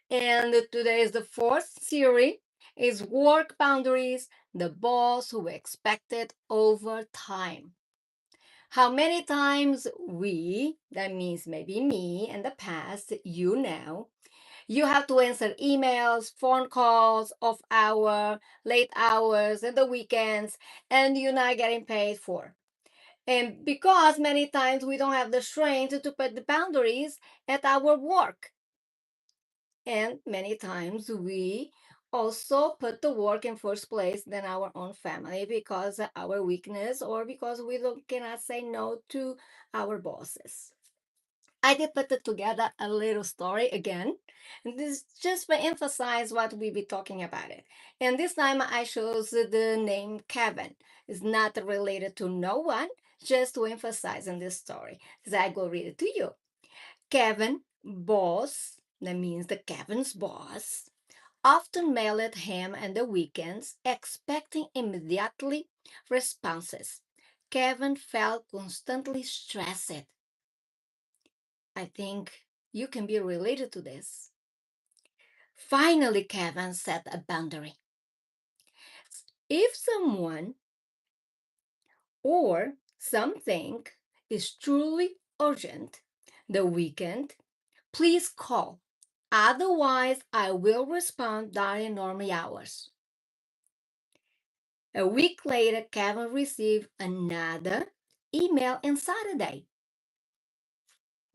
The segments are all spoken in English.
And today is the fourth series is work boundaries, the boss who expected overtime. How many times we, that means maybe me in the past, you have to answer emails, phone calls of hour, late hours, and the weekends, and you're not getting paid for. And because many times we don't have the strength to put the boundaries at our work. And many times we also put the work in first place than our own family because of our weakness or because we cannot say no to our bosses. I did put it together a little story again. And this just to emphasize what we be talking about it. And this time I chose the name Kevin. It's not related to no one, just to emphasize in this story. As I go read it to you. Kevin, boss, that means the Kevin's boss, often mailed him on the weekends, expecting immediately responses. Kevin felt constantly stressed. I think you can be related to this. Finally, Kevin set a boundary. If someone or something is truly urgent, the weekend, please call. Otherwise, I will respond during normal hours. A week later, Kevin received another email on Saturday,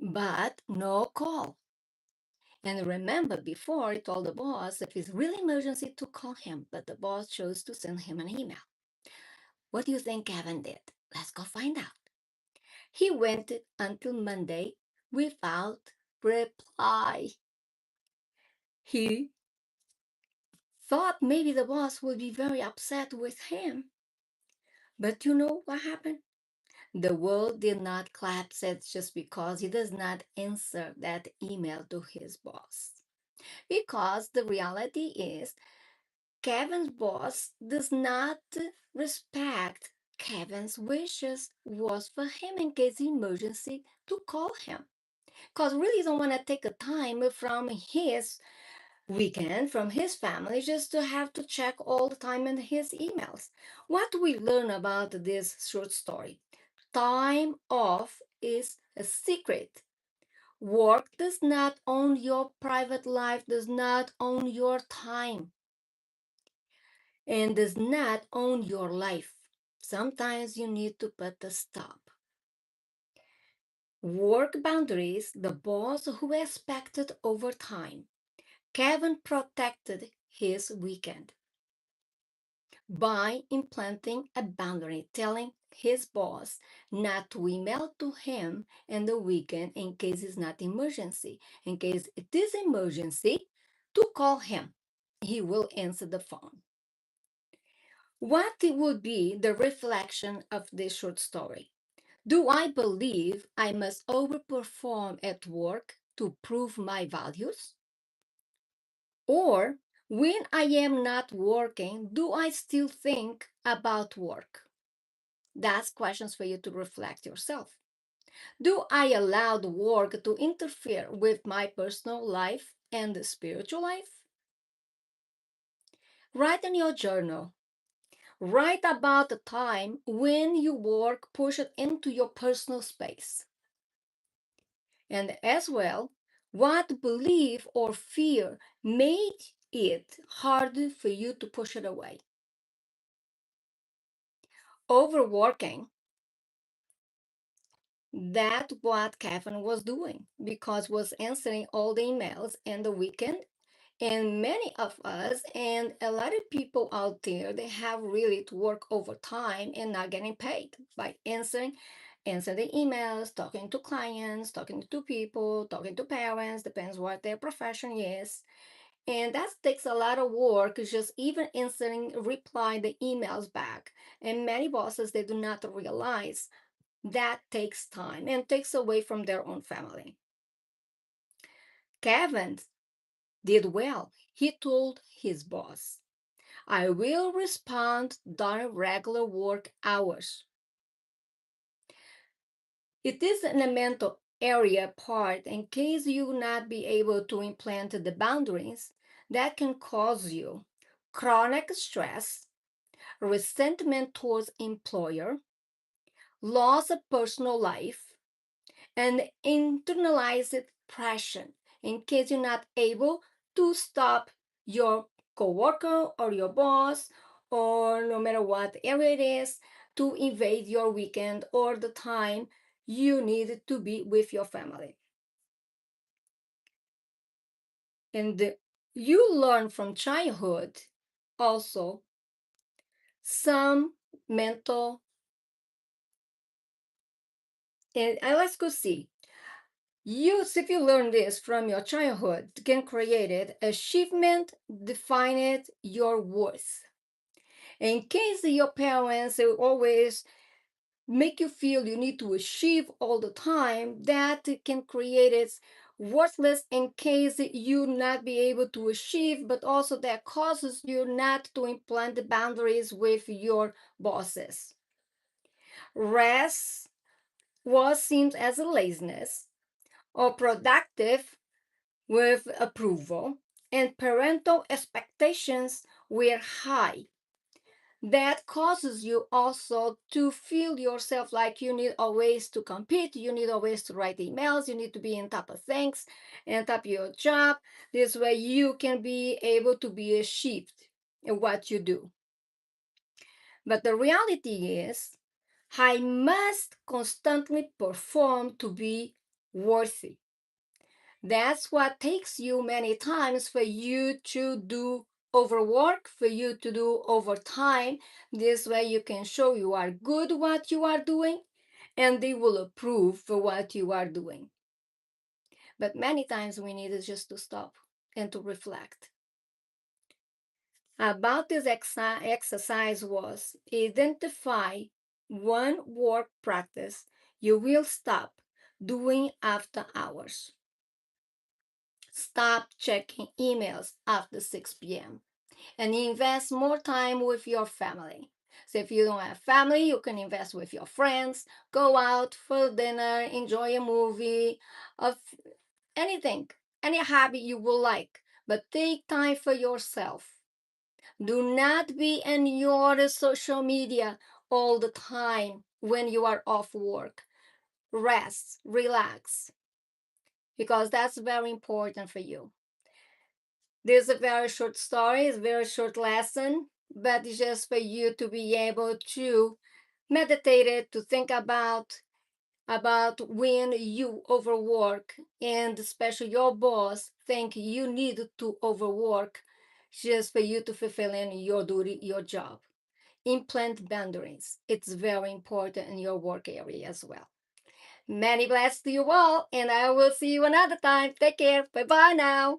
but no call. And remember, before he told the boss if it's really emergency to call him, but the boss chose to send him an email. What do you think Kevin did? Let's go find out. He waited until Monday without reply. He thought maybe the boss would be very upset with him. But you know what happened? The world did not collapse it just because he does not answer that email to his boss. Because the reality is, Kevin's boss does not respect Kevin's wishes was for him in case of emergency to call him. Because really don't want to take a time from his weekend, from his family, just to have to check all the time in his emails. What do we learn about this short story? Time off is a secret. Work does not own your private life, does not own your time, and does not own your life. Sometimes you need to put a stop. Work boundaries, the boss who expected overtime. Kevin protected his weekend by implanting a boundary, telling his boss not to email to him in the weekend in case it's not emergency. In case it is emergency, to call him. He will answer the phone. What would be the reflection of this short story? Do I believe I must overperform at work to prove my values? Or when I am not working, do I still think about work? That's questions for you to reflect yourself. Do I allow the work to interfere with my personal life and the spiritual life? Write in your journal. Write about the time when your work pushed into your personal space. And as well, what belief or fear made it harder for you to push it away? Overworking, that's what Kevin was doing because was answering all the emails in the weekend. And many of us and a lot of people out there, they have really to work overtime and not getting paid by answering the emails, talking to clients, talking to people, talking to parents, depends what their profession is. And that takes a lot of work, just even answering, reply the emails back. And many bosses, they do not realize that takes time and takes away from their own family. Kevin did well. He told his boss, I will respond during regular work hours. It is area part in case you not be able to implement the boundaries that can cause you chronic stress, resentment towards employer, loss of personal life, and internalized pressure in case you're not able to stop your coworker or your boss or no matter what area it is to invade your weekend or the time you need to be with your family. And you learn from childhood also some mental, and let's go see. If you learn this from your childhood, can create it. Achievement defined your worth. In case your parents always make you feel you need to achieve all the time, that can create it worthless in case you not be able to achieve, but also that causes you not to implant the boundaries with your bosses. Rest was seen as a laziness or productive with approval, and parental expectations were high. That causes you also to feel yourself like you need always to compete, you need always to write emails, you need to be on top of things, on top of your job. This way you can be able to be achieved in what you do. But the reality is, I must constantly perform to be worthy. That's what takes you many times for you to do overwork, for you to do overtime. This way you can show you are good what you are doing and they will approve for what you are doing. But many times we need just to stop and to reflect. About this exercise was identify one work practice you will stop doing after hours. Stop checking emails after 6 p.m. and invest more time with your family. So if you don't have family, you can invest with your friends, go out for dinner, enjoy a movie, of anything, any hobby you will like, but take time for yourself. Do not be in your social media all the time when you are off work. Rest, relax, because that's very important for you. This is a very short story, it's a very short lesson, but it's just for you to be able to meditate it, to think about when you overwork and especially your boss think you need to overwork just for you to fulfill in your duty, your job. Implant boundaries. It's very important in your work area as well. Many blessings to you all, and I will see you another time. Take care. Bye bye now.